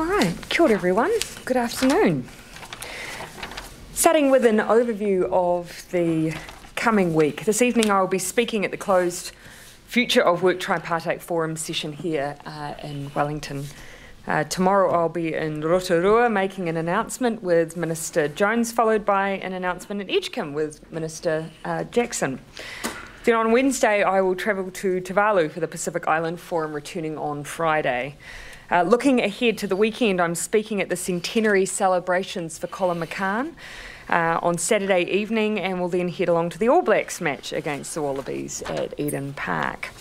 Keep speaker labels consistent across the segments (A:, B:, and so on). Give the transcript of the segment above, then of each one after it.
A: All right, kia ora everyone, good afternoon. Starting with an overview of the coming week. This evening I will be speaking at the closed Future of Work Tripartite Forum session here in Wellington. Tomorrow I'll be in Rotorua making an announcement with Minister Jones, followed by an announcement in Edgecombe with Minister Jackson. Then on Wednesday I will travel to Tuvalu for the Pacific Island Forum, returning on Friday. Looking ahead to the weekend, I'm speaking at the centenary celebrations for Colin McCann on Saturday evening, and will then head along to the All Blacks match against the Wallabies at Eden Park.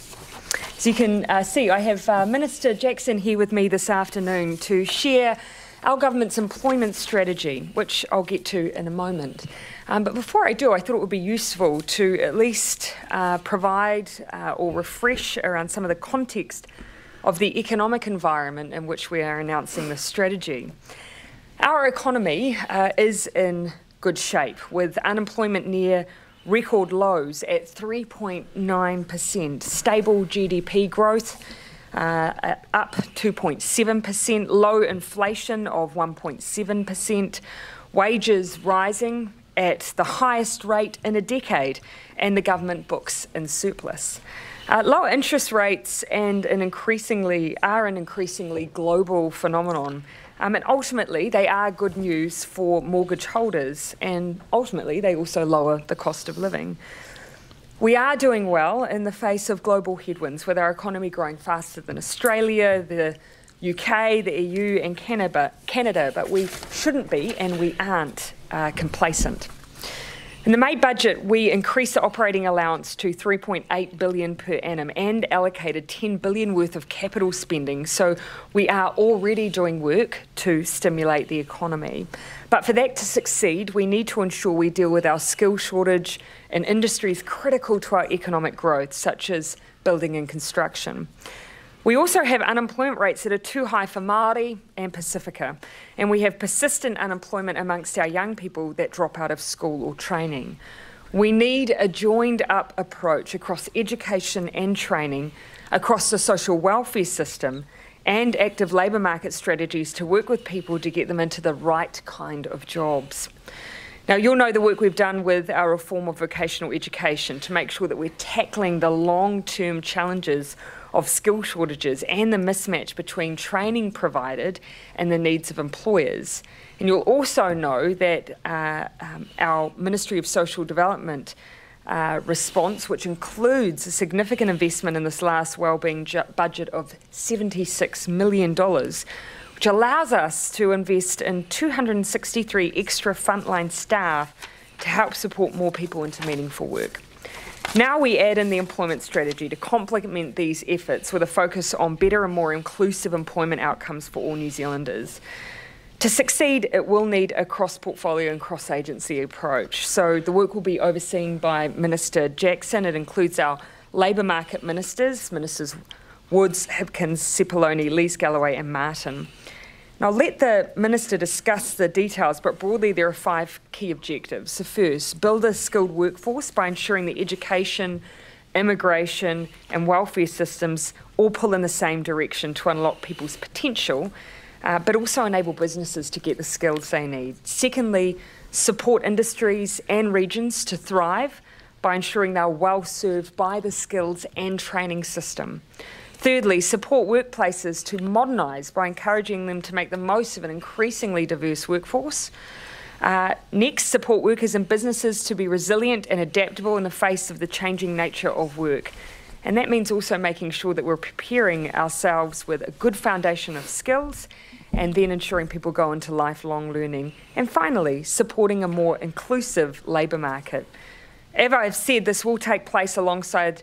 A: So you can see I have Minister Jackson here with me this afternoon to share our government's employment strategy, which I'll get to in a moment. But before I do, I thought it would be useful to at least provide or refresh around some of the context of the economic environment in which we are announcing this strategy. Our economy is in good shape, with unemployment near record lows at 3.9%, stable GDP growth up 2.7%, low inflation of 1.7%, wages rising at the highest rate in a decade, and the government books in surplus. Low interest rates are an increasingly global phenomenon, and ultimately they are good news for mortgage holders, and ultimately they also lower the cost of living. We are doing well in the face of global headwinds, with our economy growing faster than Australia, the UK, the EU and Canada, but we shouldn't be, and we aren't complacent. In the May budget, we increased the operating allowance to $3.8 billion per annum and allocated $10 billion worth of capital spending, so we are already doing work to stimulate the economy. But for that to succeed, we need to ensure we deal with our skill shortage in industries critical to our economic growth, such as building and construction. We also have unemployment rates that are too high for Māori and Pacifica, and we have persistent unemployment amongst our young people that drop out of school or training. We need a joined-up approach across education and training, across the social welfare system, and active labour market strategies to work with people to get them into the right kind of jobs. Now, you'll know the work we've done with our reform of vocational education to make sure that we're tackling the long-term challenges of skill shortages and the mismatch between training provided and the needs of employers. And you'll also know that our Ministry of Social Development response, which includes a significant investment in this last wellbeing budget of $76 million, which allows us to invest in 263 extra frontline staff to help support more people into meaningful work. Now we add in the employment strategy to complement these efforts with a focus on better and more inclusive employment outcomes for all New Zealanders. To succeed, it will need a cross-portfolio and cross-agency approach. So the work will be overseen by Minister Jackson. It includes our labour market ministers, Ministers Woods, Hipkins, Sepuloni, Lees-Galloway and Martin. Now, I'll let the Minister discuss the details, but broadly there are 5 key objectives. The first, build a skilled workforce by ensuring that education, immigration and welfare systems all pull in the same direction to unlock people's potential, but also enable businesses to get the skills they need. Secondly, support industries and regions to thrive by ensuring they're well served by the skills and training system. Thirdly, support workplaces to modernise by encouraging them to make the most of an increasingly diverse workforce. Next, support workers and businesses to be resilient and adaptable in the face of the changing nature of work. And that means also making sure that we're preparing ourselves with a good foundation of skills and then ensuring people go into lifelong learning. And finally, supporting a more inclusive labour market. As I've said, this will take place alongside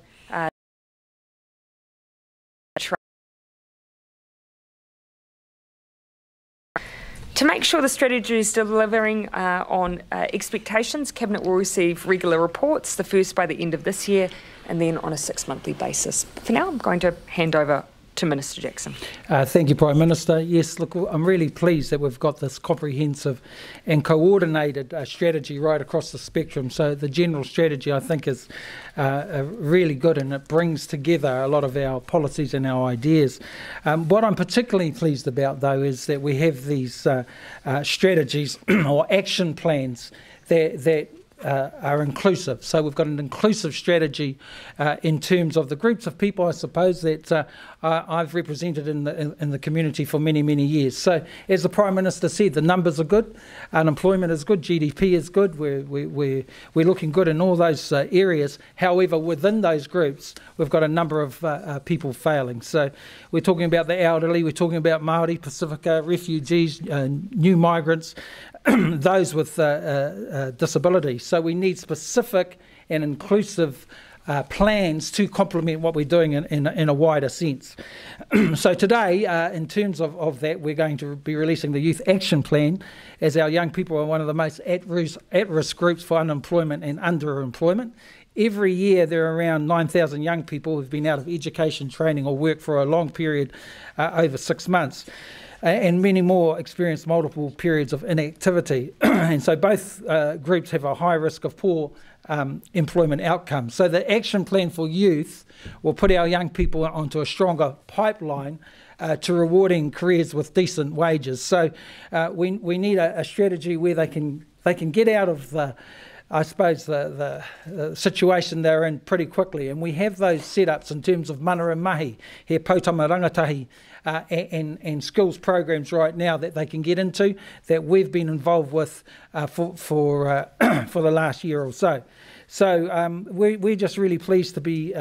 A: To make sure the strategy is delivering on expectations, Cabinet will receive regular reports, the first by the end of this year and then on a 6-monthly basis. For now, I'm going to hand over to Minister Jackson.
B: Thank you, Prime Minister. Yes, look, I'm really pleased that we've got this comprehensive and coordinated strategy right across the spectrum. So the general strategy, I think, is really good, and it brings together a lot of our policies and our ideas. What I'm particularly pleased about, though, is that we have these strategies or action plans that are inclusive. So we've got an inclusive strategy in terms of the groups of people, I suppose, that I've represented in the community for many, many years. So as the Prime Minister said, the numbers are good, unemployment is good, GDP is good, we're looking good in all those areas. However, within those groups, we've got a number of people failing. So we're talking about the elderly, we're talking about Māori, Pacifica, refugees, new migrants, those with disabilities. So we need specific and inclusive plans to complement what we're doing in a wider sense. So today, in terms of that, we're going to be releasing the Youth Action Plan, as our young people are one of the most at-risk groups for unemployment and underemployment. Every year there are around 9,000 young people who've been out of education, training or work for a long period, over 6 months. And many more experience multiple periods of inactivity. And so both groups have a high risk of poor employment outcomes. So the action plan for youth will put our young people onto a stronger pipeline to rewarding careers with decent wages. So we need a strategy where they can get out of the situation they're in pretty quickly. And we have those setups in terms of mana and mahi, he Poutama Rangatahi, and skills programs right now that they can get into that we've been involved with for the last year or so. So we're just really pleased to be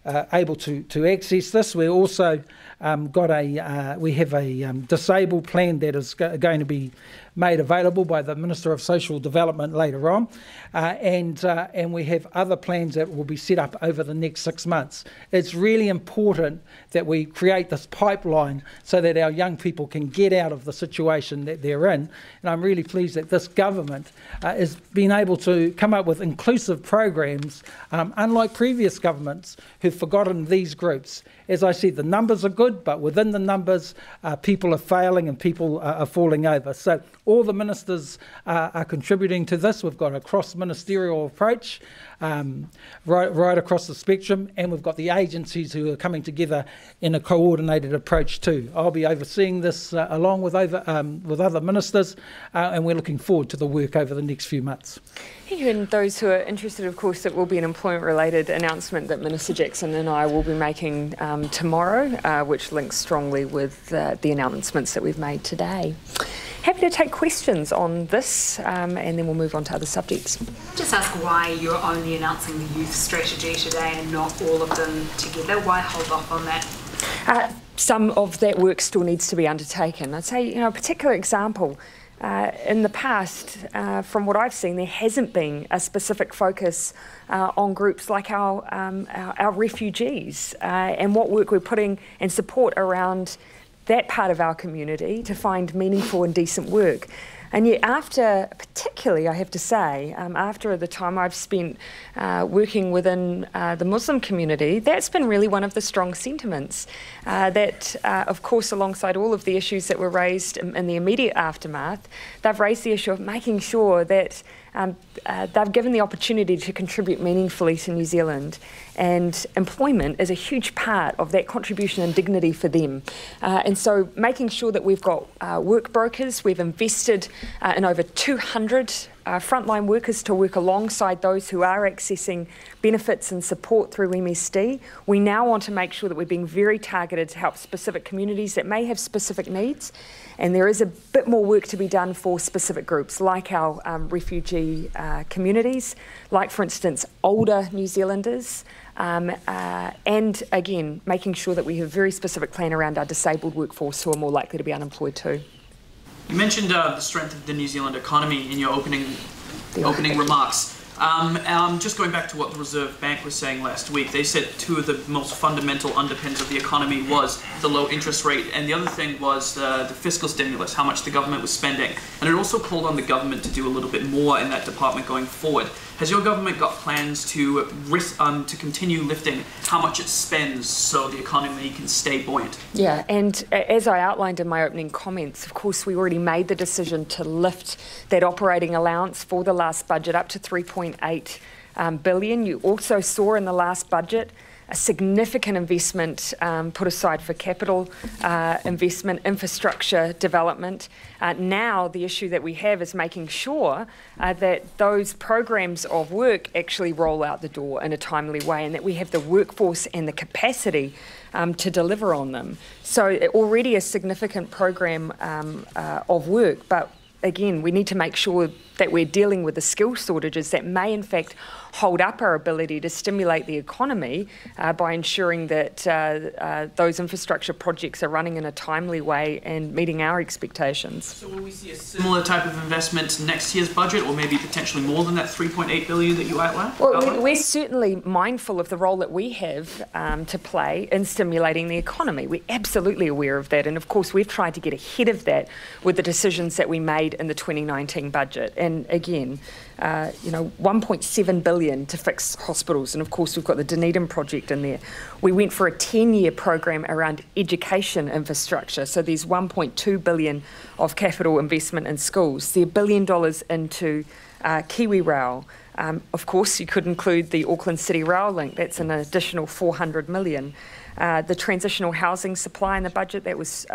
B: able to access this. We also we have a disabled plan that is going to be made available by the Minister of Social Development later on, and we have other plans that will be set up over the next 6 months. It's really important that we create this pipeline so that our young people can get out of the situation that they're in, and I'm really pleased that this government has been able to come up with inclusive programs, unlike previous governments who've forgotten these groups. As I said, the numbers are good, but within the numbers, people are failing and people are falling over. So all the ministers are contributing to this. We've got a cross-ministerial approach right across the spectrum, and we've got the agencies who are coming together in a coordinated approach too. I'll be overseeing this along with other ministers, and we're looking forward to the work over the next few months.
A: And those who are interested, of course, it will be an employment-related announcement that Minister Jackson and I will be making tomorrow, which links strongly with the announcements that we've made today. Happy to take questions on this, and then we'll move on to other subjects.
C: Just ask why you're only announcing the youth strategy today and not all of them together. Why hold off on that?
A: Some of that work still needs to be undertaken. I'd say, a particular example. In the past, from what I've seen, there hasn't been a specific focus on groups like our refugees and what work we're putting and support around that part of our community to find meaningful and decent work. And yet after, particularly I have to say, after the time I've spent working within the Muslim community, that's been really one of the strong sentiments that, of course, alongside all of the issues that were raised in the immediate aftermath, they've raised the issue of making sure that they've given the opportunity to contribute meaningfully to New Zealand, and employment is a huge part of that contribution and dignity for them. And so making sure that we've got work brokers, we've invested in over 200 frontline workers to work alongside those who are accessing benefits and support through MSD. We now want to make sure that we're being very targeted to help specific communities that may have specific needs, and there is a bit more work to be done for specific groups like our refugee communities, like for instance older New Zealanders, and again making sure that we have a very specific plan around our disabled workforce who are more likely to be unemployed too.
D: You mentioned the strength of the New Zealand economy in your opening remarks. Just going back to what the Reserve Bank was saying last week, they said two of the most fundamental underpins of the economy was the low interest rate, and the other thing was the fiscal stimulus, how much the government was spending. And it also called on the government to do a little bit more in that department going forward. Has your government got plans to continue lifting how much it spends so the economy can stay buoyant?
A: Yeah, and as I outlined in my opening comments, of course, we already made the decision to lift that operating allowance for the last budget up to $3.8 billion. You also saw in the last budget a significant investment put aside for capital investment, infrastructure development. Now the issue that we have is making sure that those programs of work actually roll out the door in a timely way, and that we have the workforce and the capacity to deliver on them. So already a significant program of work, but again, we need to make sure that we're dealing with the skill shortages that may in fact hold up our ability to stimulate the economy by ensuring that those infrastructure projects are running in a timely way and meeting our expectations.
D: So will we see a similar type of investment next year's budget, or maybe potentially more than that $3.8 billion that you outlined?
A: Well, we're certainly mindful of the role that we have to play in stimulating the economy. We're absolutely aware of that, and of course we've tried to get ahead of that with the decisions that we made in the 2019 budget. And again, $1.7 billion to fix hospitals, and of course we've got the Dunedin project in there. We went for a 10-year program around education infrastructure, so there's $1.2 billion of capital investment in schools. There's $1 billion into Kiwi Rail. Of course, you could include the Auckland City Rail Link. That's an additional $400 million. The transitional housing supply in the budget, that was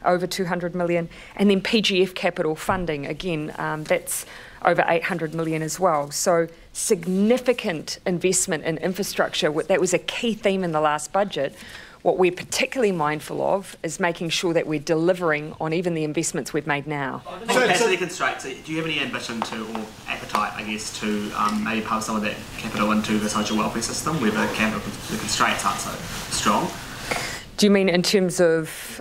A: over $200 million. And then PGF capital funding, again, that's over $800 million as well. So significant investment in infrastructure. That was a key theme in the last budget. What we're particularly mindful of is making sure that we're delivering on even the investments we've made now.
E: Capacity constraints, do you have any ambition to, or appetite, I guess, to maybe pump some of that capital into the social welfare system where the constraints aren't so strong?
A: Do you mean in terms of...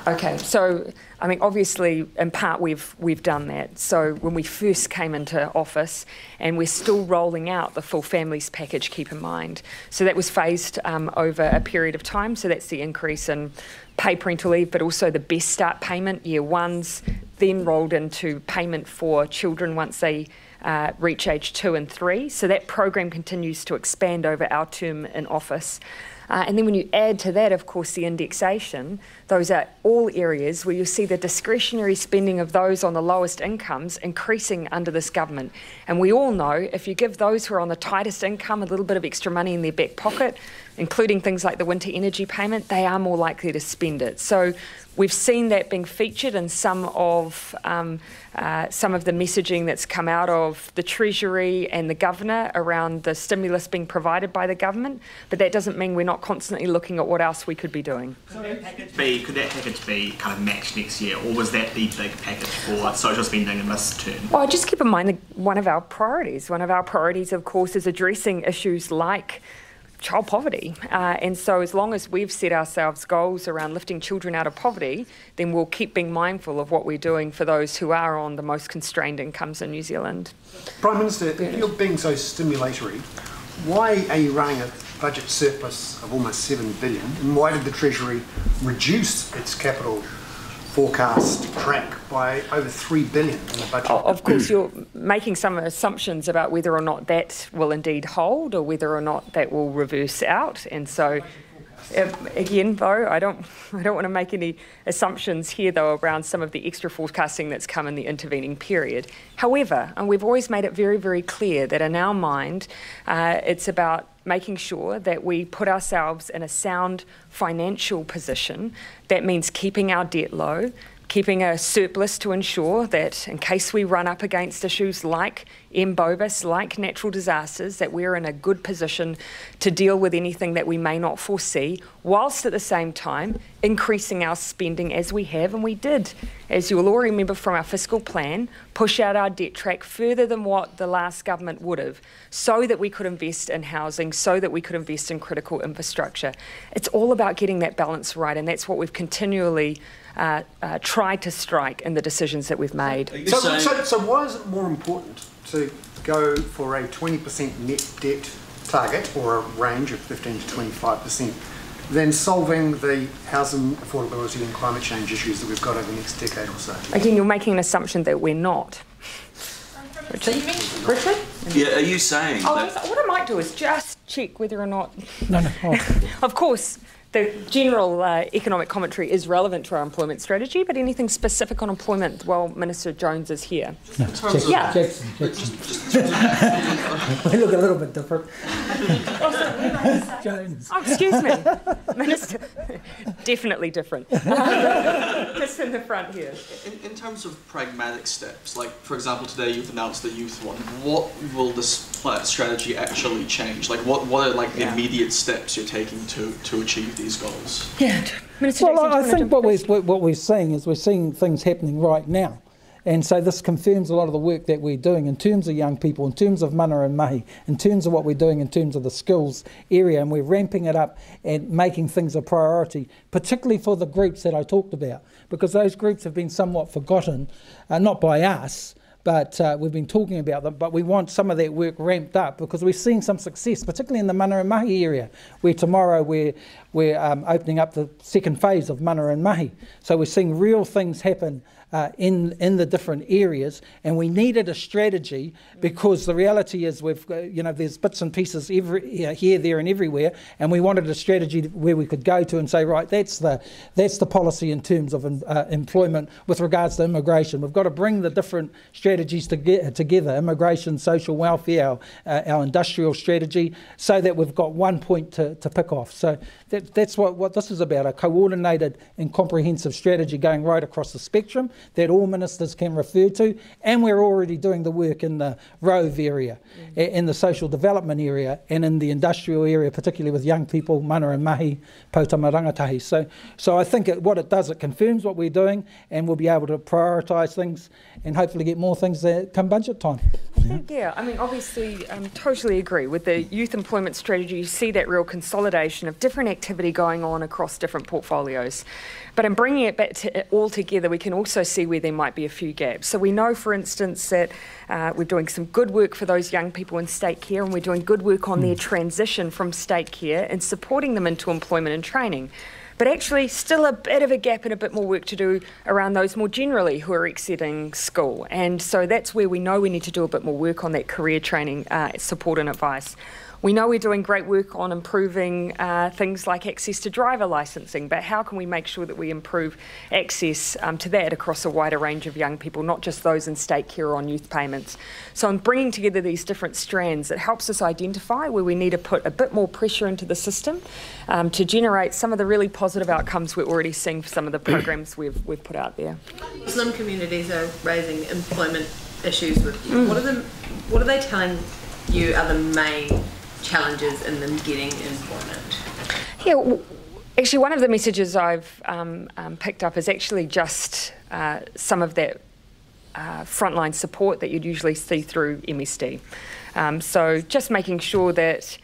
A: okay. So, I mean, obviously, in part, we've done that. So when we first came into office, and we're still rolling out the full families package, keep in mind. So that was phased over a period of time. So that's the increase in paid parental leave, but also the Best Start payment, year ones, then rolled into payment for children once they reach age 2 and 3. So that program continues to expand over our term in office. And then when you add to that, of course, the indexation, those are all areas where you'll see the discretionary spending of those on the lowest incomes increasing under this government. And we all know if you give those who are on the tightest income a little bit of extra money in their back pocket, including things like the winter energy payment, they are more likely to spend it. So we've seen that being featured in some of the messaging that's come out of the Treasury and the Governor around the stimulus being provided by the government, but that doesn't mean we're not constantly looking at what else we could be doing.
E: So could that package be kind of matched next year, or was that the big package for social spending in this term?
A: Well, just keep in mind that one of our priorities, of course, is addressing issues like child poverty, and so as long as we've set ourselves goals around lifting children out of poverty, then we'll keep being mindful of what we're doing for those who are on the most constrained incomes in New Zealand.
F: Prime Minister, if you're being so stimulatory, why are you running a budget surplus of almost $7 billion, and why did the Treasury reduce its capital forecast track by over $3 billion in the budget?
A: Of course, you're making some assumptions about whether or not that will indeed hold, or whether or not that will reverse out. And so, again, though, I don't want to make any assumptions here, though, around some of the extra forecasting that's come in the intervening period. However, and we've always made it very, very clear that in our mind, it's about making sure that we put ourselves in a sound financial position. That means keeping our debt low, keeping a surplus to ensure that in case we run up against issues like M-Bovis, like natural disasters, that we're in a good position to deal with anything that we may not foresee, whilst at the same time increasing our spending as we have, and we did, as you'll all remember from our fiscal plan, push out our debt track further than what the last government would have, so that we could invest in housing, so that we could invest in critical infrastructure. It's all about getting that balance right, and that's what we've continually tried to strike in the decisions that we've made.
F: So why is it more important to go for a 20% net debt target, or a range of 15 to 25%, than solving the housing affordability and climate change issues that we've got over the next decade or so?
A: Again, you're making an assumption that we're not. Richard?
G: Yeah, are you saying
A: Oh,
G: that...
A: what I might do is just check whether or not...
B: No. Oh.
A: Of course, the general economic commentary is relevant to our employment strategy, but anything specific on employment, well, Minister Jones is here.
B: No, Jackson. They look a little bit different. Jones.
A: Oh, excuse me. Minister, definitely different. Just in the front here.
D: In terms of pragmatic steps, like, for example, today you've announced the youth one, what will this strategy actually change? Like, what are like the immediate steps you're taking to achieve these goals?
A: Yeah, Minister
B: Well,
A: Jackson,
B: I think what we're seeing is we're seeing things happening right now. And so this confirms a lot of the work that we're doing in terms of young people, in terms of mana and mahi, in terms of what we're doing in terms of the skills area, and we're ramping it up and making things a priority, particularly for the groups that I talked about, because those groups have been somewhat forgotten, not by us, but we've been talking about them, but we want some of that work ramped up because we're seeing some success, particularly in the mana and mahi area, where tomorrow we're opening up the second phase of mana and mahi. So we're seeing real things happen in the different areas, and we needed a strategy because the reality is we've there's bits and pieces here, there, and everywhere, and we wanted a strategy where we could go to and say, right, that's the policy in terms of employment with regards to immigration. We've got to bring the different strategies together: immigration, social welfare, our industrial strategy, so that we've got one point to pick off. So that's what this is about: a coordinated and comprehensive strategy going right across the spectrum that all ministers can refer to, and we're already doing the work in the Rove area, in the social development area, and in the industrial area, particularly with young people, mana and mahi, Poutāma Rangatahi. So I think what it does, it confirms what we're doing, and we'll be able to prioritise things and hopefully get more things that come budget time.
A: Yeah, I mean, obviously, totally agree. With the youth employment strategy, you see that real consolidation of different activity going on across different portfolios. But in bringing it back all together, we can also see where there might be a few gaps. So we know, for instance, that we're doing some good work for those young people in state care, and we're doing good work on their transition from state care and supporting them into employment and training. But actually still a bit of a gap and a bit more work to do around those more generally who are exiting school. And so that's where we know we need to do a bit more work on that career training, support and advice. We know we're doing great work on improving things like access to driver licensing, but how can we make sure that we improve access to that across a wider range of young people, not just those in state care or on youth payments? So in bringing together these different strands, it helps us identify where we need to put a bit more pressure into the system to generate some of the really positive outcomes we're already seeing for some of the programs we've put out there.
H: Muslim communities are raising employment issues with you. What are they telling you are the main challenges in them getting employment?
A: Yeah, well, actually one of the messages I've picked up is actually just some of that frontline support that you'd usually see through MSD. So just making sure that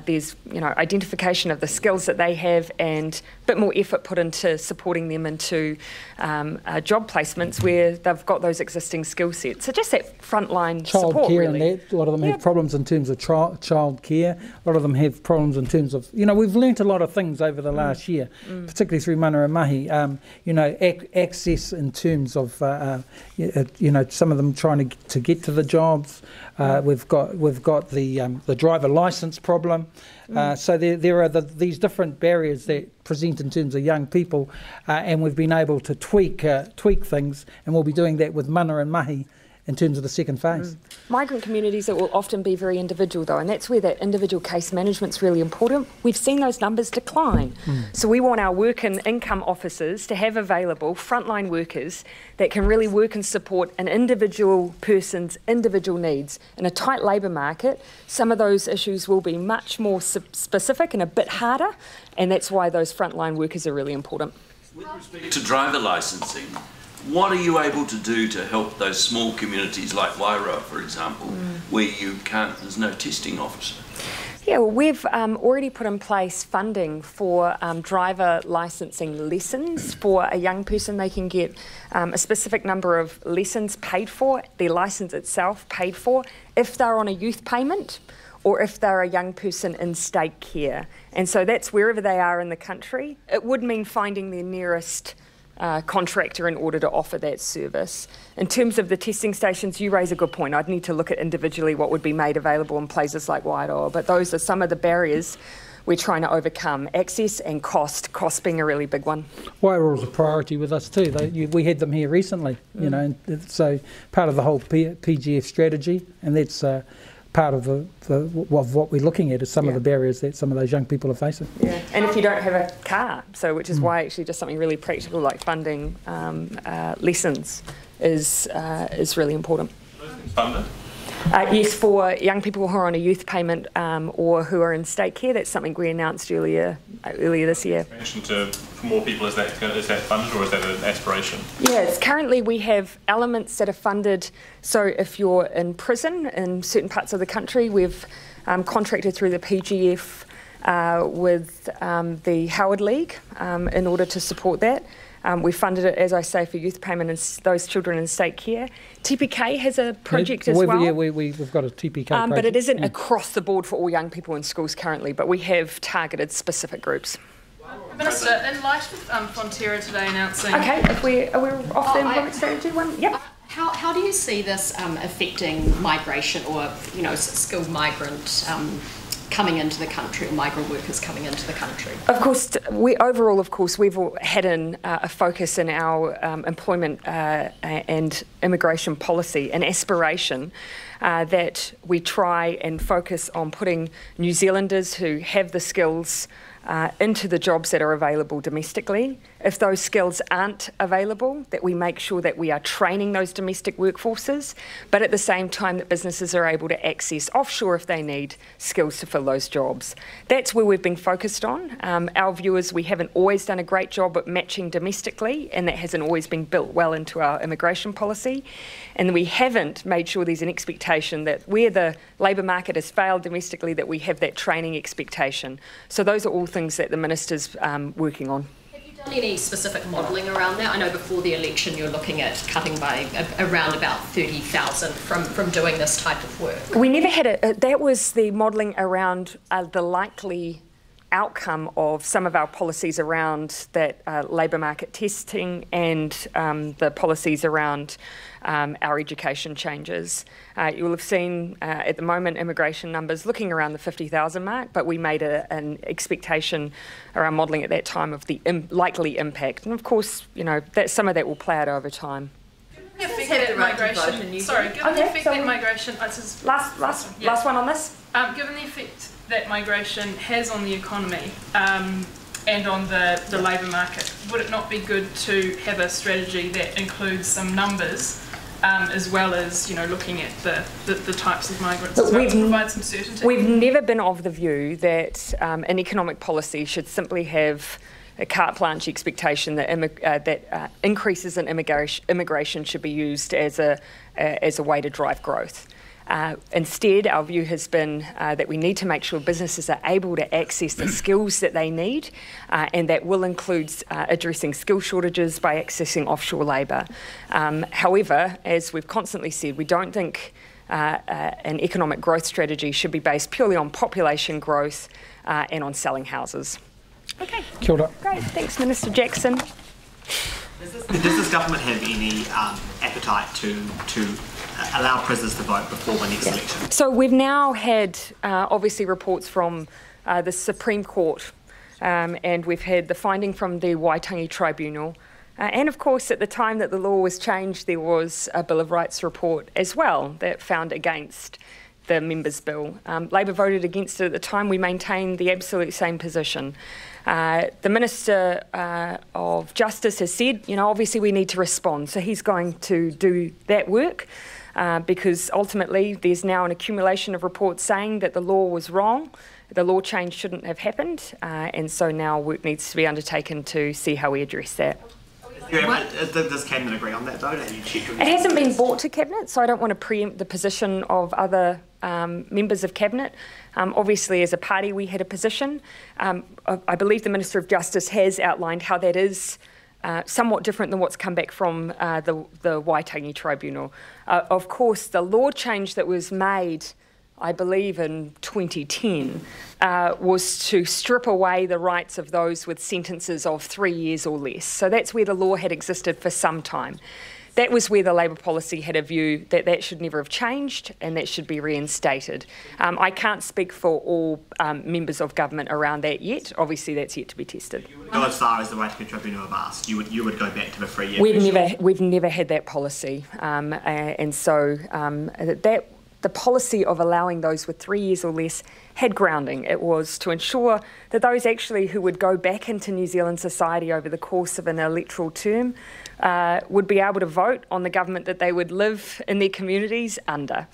A: there's identification of the skills that they have and a bit more effort put into supporting them into job placements where they've got those existing skill sets. So just that frontline support,
B: care
A: really.
B: And that, a lot of them have problems in terms of child care. A lot of them have problems in terms of, we've learnt a lot of things over the last year, particularly through mana and mahi. Access in terms of, some of them trying to get to the jobs. We've got the driver licence problem. So there are these different barriers that present in terms of young people, and we've been able to tweak things, and we'll be doing that with mana and mahi in terms of the second phase.
A: Migrant communities, it will often be very individual though, and that's where that individual case management's really important. We've seen those numbers decline. So we want our work and income officers to have available frontline workers that can really work and support an individual person's individual needs. In a tight labour market, some of those issues will be much more specific and a bit harder, and that's why those frontline workers are really important.
G: With respect to driver licensing, what are you able to do to help those small communities like Wairoa, for example, where there's no testing officer?
A: Yeah, well, we've already put in place funding for driver licensing lessons for a young person. They can get a specific number of lessons paid for, their licence itself paid for, if they're on a youth payment or if they're a young person in state care. And so that's wherever they are in the country. It would mean finding their nearest contractor in order to offer that service. In terms of the testing stations, you raise a good point. I'd need to look at individually what would be made available in places like Wairoa, but those are some of the barriers we're trying to overcome. Access and cost being a really big one.
B: Wairoa's a priority with us too. We had them here recently, you know, and so part of the whole PGF strategy, and that's part of what we're looking at is some of the barriers that some of those young people are facing.
A: Yeah, and if you don't have a car, so which is why actually just something really practical like funding lessons is really important.
I: Funded?
A: Yes, for young people who are on a youth payment or who are in state care, that's something we announced earlier this year.
I: For more people, is that funded or is that an aspiration?
A: Yes, currently we have elements that are funded. So if you're in prison in certain parts of the country, we've contracted through the PGF with the Howard League in order to support that. We funded it, as I say, for youth payment and those children in state care. TPK has a project as well.
B: Yeah, we've got a TPK project.
A: But it isn't across the board for all young people in schools currently, but we have targeted specific groups.
J: Minister, in light of Fonterra today announcing...
A: Okay, are we off the employment strategy one? Yep.
K: How do you see this affecting migration or, you know, skilled migrant coming into the country or migrant workers coming into the country?
A: Of course, we've had a focus in our employment and immigration policy, an aspiration that we try and focus on putting New Zealanders who have the skills into the jobs that are available domestically. If those skills aren't available, that we make sure that we are training those domestic workforces, but at the same time that businesses are able to access offshore if they need skills to fill those jobs. That's where we've been focused on. Our view is we haven't always done a great job at matching domestically, and that hasn't always been built well into our immigration policy. And we haven't made sure there's an expectation that where the labour market has failed domestically, that we have that training expectation. So those are all things that the Minister's working on.
K: Have you done any specific modelling around that? I know before the election you're looking at cutting by around about 30,000 from doing this type of work.
A: We never had that was the modelling around the likely outcome of some of our policies around that labour market testing and the policies around our education changes. You will have seen at the moment immigration numbers looking around the 50,000 mark, but we made an expectation around modelling at that time of the likely impact. And of course, you know, some of that will play out over time.
J: Given the effect that migration,
A: last one on this.
J: Given the effect that migration has on the economy and on the labour market, would it not be good to have a strategy that includes some numbers as well as, you know, looking at the types of migrants as well to provide some certainty?
A: We've never been of the view that an economic policy should simply have a carte blanche expectation that increases in immigration should be used as a way to drive growth. Instead, our view has been that we need to make sure businesses are able to access the skills that they need, and that will include addressing skill shortages by accessing offshore labour. However, as we've constantly said, we don't think an economic growth strategy should be based purely on population growth and on selling houses. Okay.
B: Kia ora.
A: Great. Thanks, Minister Jackson.
E: Does this government have any appetite to allow prisoners to vote before the next election?
A: So we've now had obviously reports from the Supreme Court and we've had the finding from the Waitangi Tribunal. And of course, at the time that the law was changed, there was a Bill of Rights report as well that found against the members' bill. Labor voted against it at the time. We maintained the absolute same position. The Minister of Justice has said, you know, obviously we need to respond. So he's going to do that work because ultimately there's now an accumulation of reports saying that the law was wrong. The law change shouldn't have happened. And so now work needs to be undertaken to see how we address that.
E: Does Cabinet agree on that though?
A: It hasn't been brought to Cabinet, so I don't want to preempt the position of other members of Cabinet. Obviously, as a party, we had a position. I believe the Minister of Justice has outlined how that is somewhat different than what's come back from the Waitangi Tribunal. Of course, the law change that was made I believe in 2010, was to strip away the rights of those with sentences of 3 years or less. So that's where the law had existed for some time. That was where the Labour policy had a view that that should never have changed and that should be reinstated. I can't speak for all members of government around that yet. Obviously, that's yet to be tested.
E: Go as far as the Waitakere Tribunal have asked. You would go back to the 3 year.
A: We've never had that policy, and so the policy of allowing those with 3 years or less had grounding. It was to ensure that those actually who would go back into New Zealand society over the course of an electoral term would be able to vote on the government that they would live in their communities under.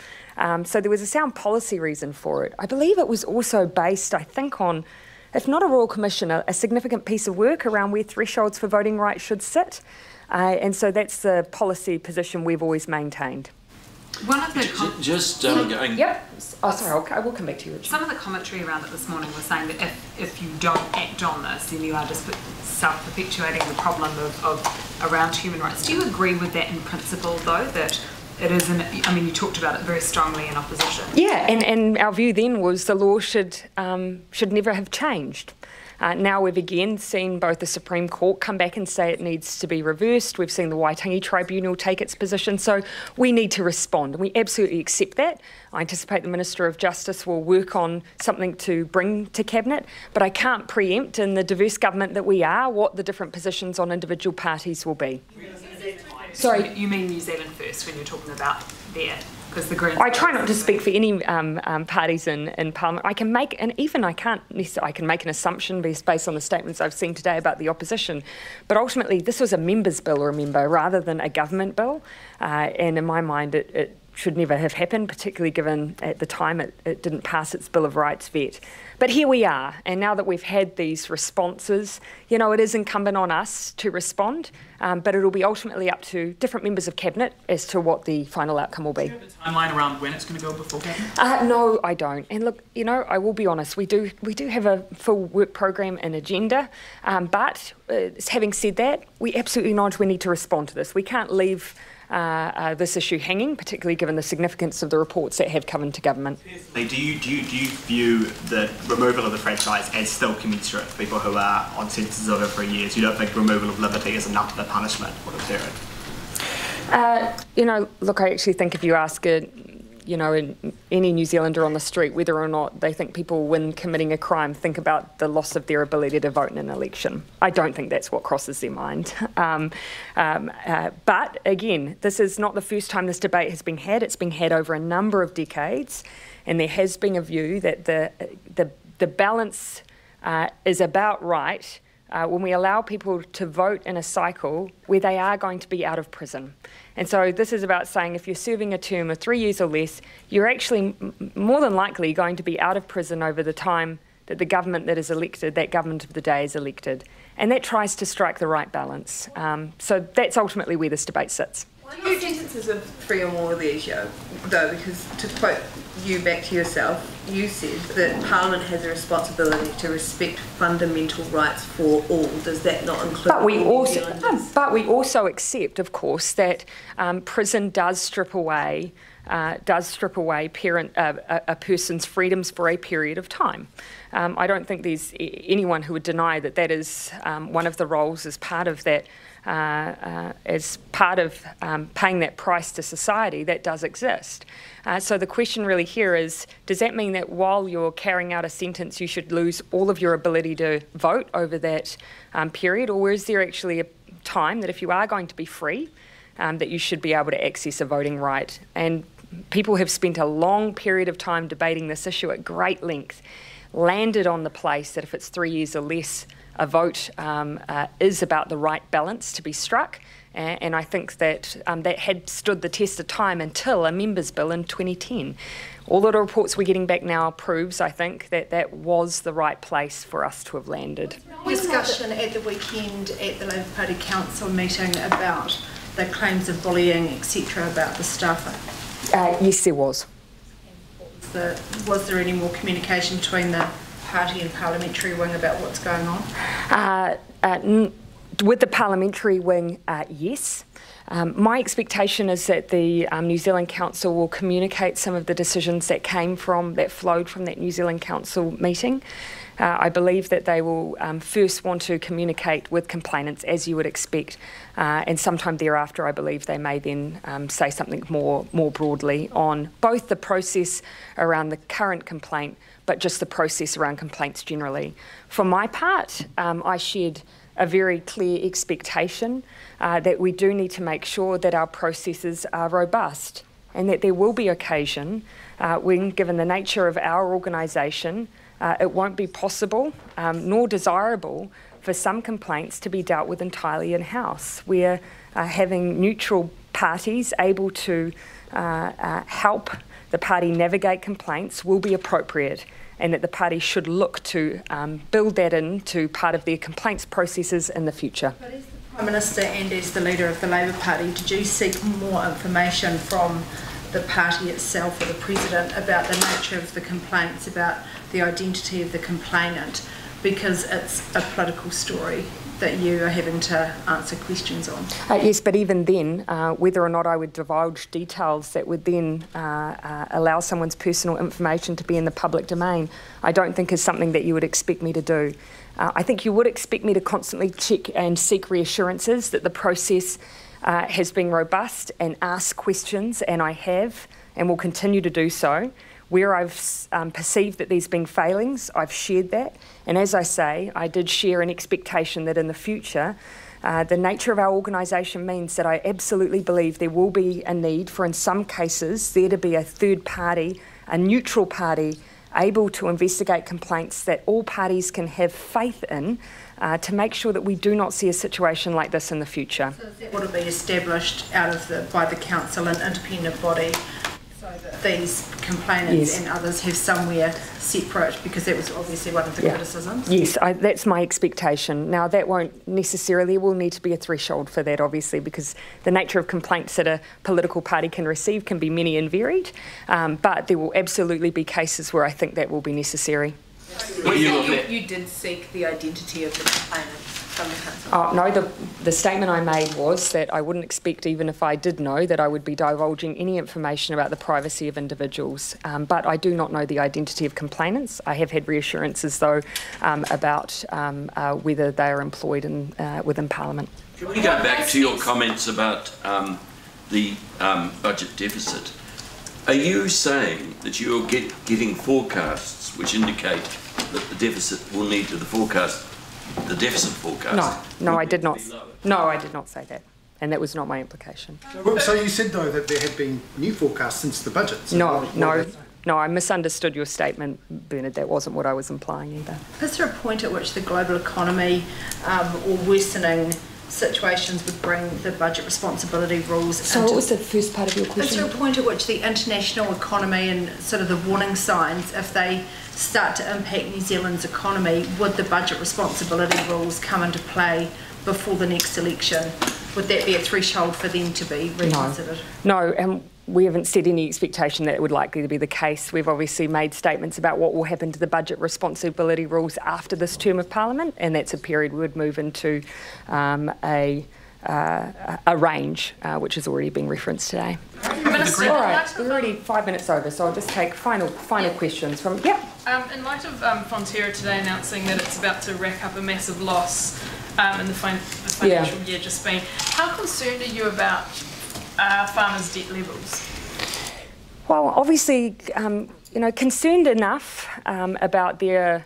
A: So there was a sound policy reason for it. I believe it was also based, I think, on, if not a Royal Commission, a significant piece of work around where thresholds for voting rights should sit. And so that's the policy position we've always maintained.
C: One of the
G: going.
A: Yep. Oh, sorry. I will come back to you, Richard.
C: Some of the commentary around it this morning was saying that if you don't act on this, then you are just self-perpetuating the problem of around human rights. Do you agree with that in principle, though, that it isn't? I mean, you talked about it very strongly in opposition.
A: Yeah, and our view then was the law should never have changed. Now we've again seen both the Supreme Court come back and say it needs to be reversed. We've seen the Waitangi Tribunal take its position. So we need to respond. And we absolutely accept that. I anticipate the Minister of Justice will work on something to bring to Cabinet. But I can't preempt in the diverse government that we are what the different positions on individual parties will be.
C: Sorry, you mean New Zealand First when you're talking about there? Because the Greens.
A: I try not to speak for any parties in Parliament. I can make I can make an assumption based on the statements I've seen today about the opposition. But ultimately, this was a members' bill, remember, rather than a government bill. And in my mind, it should never have happened, particularly given at the time it didn't pass its Bill of Rights vet. But here we are, and now that we've had these responses, it is incumbent on us to respond, but it'll be ultimately up to different members of Cabinet as to what the final outcome will be.
D: Do you have a timeline around when it's going to go before Cabinet?
A: No, I don't. And look, I will be honest, we do have a full work programme and agenda, but having said that, we absolutely acknowledge we need to respond to this. We can't leave this issue hanging, particularly given the significance of the reports that have come into government.
E: Do you view the removal of the franchise as still commensurate for people who are on sentences over 3 years? You don't think removal of liberty is enough of a punishment or deterrent?
A: Look, I actually think if you ask any New Zealander on the street whether or not they think people, when committing a crime, think about the loss of their ability to vote in an election. I don't think that's what crosses their mind. But again, this is not the first time this debate has been had. It's been had over a number of decades, and there has been a view that the balance is about right when we allow people to vote in a cycle where they are going to be out of prison. And so this is about saying if you're serving a term of 3 years or less, you're actually more than likely going to be out of prison over the time that the government that is elected, that government of the day is elected. And that tries to strike the right balance. So that's ultimately where this debate sits.
H: Why not sentences of 3 or more years, though? Because to quote you back to yourself, you said that Parliament has a responsibility to respect fundamental rights for all. Does that not include
A: But we also accept, of course, that prison does strip away a person's freedoms for a period of time. I don't think there's anyone who would deny that is one of the roles as part of that. As part of paying that price to society, that does exist. So the question really here is, does that mean that while you're carrying out a sentence you should lose all of your ability to vote over that period, or is there actually a time that if you are going to be free, that you should be able to access a voting right? And people have spent a long period of time debating this issue at great length, landed on the place that if it's 3 years or less, a vote is about the right balance to be struck, and I think that that had stood the test of time until a members' bill in 2010. All the reports we're getting back now proves, I think, that was the right place for us to have landed.
L: Discussion at the weekend at the Labour Party Council meeting about the claims of bullying, etc., about the staffer?
A: Yes, there was.
L: Was there any more communication between the party and parliamentary wing about what's going on?
A: With the parliamentary wing, yes. My expectation is that the New Zealand Council will communicate some of the decisions that flowed from that New Zealand Council meeting. I believe that they will first want to communicate with complainants, as you would expect, and sometime thereafter I believe they may then say something more broadly on both the process around the current complaint, but just the process around complaints generally. For my part, I shared a very clear expectation that we do need to make sure that our processes are robust and that there will be occasion when, given the nature of our organisation, it won't be possible nor desirable for some complaints to be dealt with entirely in-house. We're having neutral parties able to help the party navigate complaints will be appropriate, and that the party should look to build that into part of their complaints processes in the future.
L: But as the Prime Minister and as the leader of the Labour Party, did you seek more information from the party itself or the President about the nature of the complaints, about the identity of the complainant, because it's a political story that you are having to answer questions on?
A: Yes, but even then, whether or not I would divulge details that would then allow someone's personal information to be in the public domain, I don't think is something that you would expect me to do. I think you would expect me to constantly check and seek reassurances that the process has been robust and ask questions, and I have and will continue to do so. Where I've perceived that there's been failings, I've shared that. And as I say, I did share an expectation that in the future, the nature of our organisation means that I absolutely believe there will be a need for, in some cases, there to be a third party, a neutral party, able to investigate complaints that all parties can have faith in to make sure that we do not see a situation like this in the future.
L: So is that what will be established by the Council, an independent body, so that these complainants and others have somewhere separate, because that was obviously one of the criticisms?
A: Yes, that's my expectation. Now, that will need to be a threshold for that, obviously, because the nature of complaints that a political party can receive can be many and varied, but there will absolutely be cases where I think that will be necessary.
H: You did seek the identity of the complainant from the Council?
A: No, the statement I made was that I wouldn't expect, even if I did know, that I would be divulging any information about the privacy of individuals. But I do not know the identity of complainants. I have had reassurances, though, about whether they are employed within Parliament.
G: Can we go back to your comments about the budget deficit? Are you saying that you're getting forecasts which indicate that the deficit will need to the deficit forecast?
A: No, I did not. No, I did not say that, and that was not my implication.
F: So you said, though, that there have been new forecasts since the budget. So
A: No, I misunderstood your statement, Bernard. That wasn't what I was implying either.
L: Is there a point at which the global economy or worsening situations would bring the budget responsibility rules?
A: So what was the first part of your question?
L: Is there a point at which the international economy and sort of the warning signs, if they start to impact New Zealand's economy, would the budget responsibility rules come into play before the next election? Would that be a threshold for them to be reconsidered?
A: No, and we haven't set any expectation that it would likely to be the case. We've obviously made statements about what will happen to the budget responsibility rules after this term of Parliament, and that's a period we would move into a range, which has already been referenced today.
J: Minister,
A: all right, we're already 5 minutes over, so I'll just take final questions from. Yep.
J: In light of Fonterra today announcing that it's about to rack up a massive loss in the financial year just been, how concerned are you about farmers' debt levels?
A: Well, obviously, concerned enough about their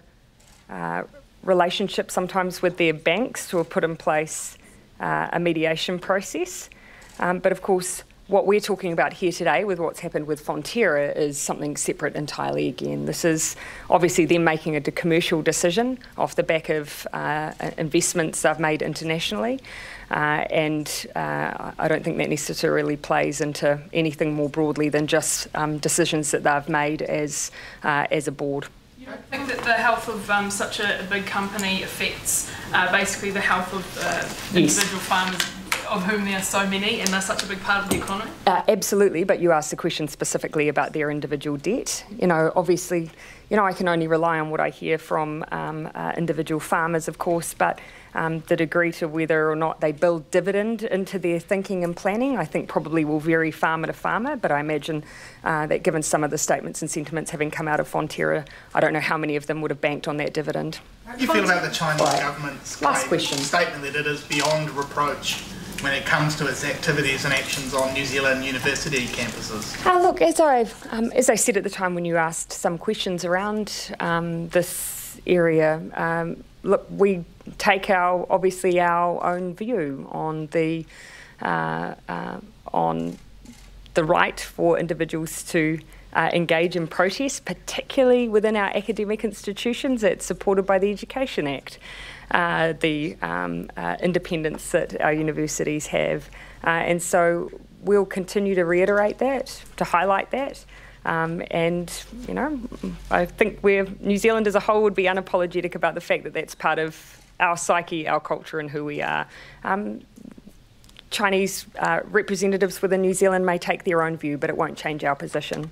A: relationship sometimes with their banks to have put in place a mediation process. But of course, what we're talking about here today with what's happened with Fonterra is something separate entirely again. This is obviously them making a commercial decision off the back of investments they've made internationally. And I don't think that necessarily plays into anything more broadly than just decisions that they've made as a board.
J: You don't think that the health of such a big company affects basically the health of individual farmers of whom there are so many and they're such a big part of the economy?
A: Absolutely, but you asked the question specifically about their individual debt. You know, obviously, you know, I can only rely on what I hear from individual farmers, of course, but the degree to whether or not they build dividend into their thinking and planning, I think probably will vary farmer to farmer, but I imagine that given some of the statements and sentiments having come out of Fonterra, I don't know how many of them would have banked on that dividend.
M: How do you feel about the Chinese government's statement that it is beyond reproach when it comes to its activities and actions on New Zealand university campuses?
A: Look, as I said at the time when you asked some questions around this area, look, we take obviously our own view on the right for individuals to engage in protest, particularly within our academic institutions. It's supported by the Education Act, the independence that our universities have. And so we'll continue to reiterate that, to highlight that. And, you know, I think New Zealand as a whole would be unapologetic about the fact that that's part of our psyche, our culture and who we are. Chinese representatives within New Zealand may take their own view, but it won't change our position.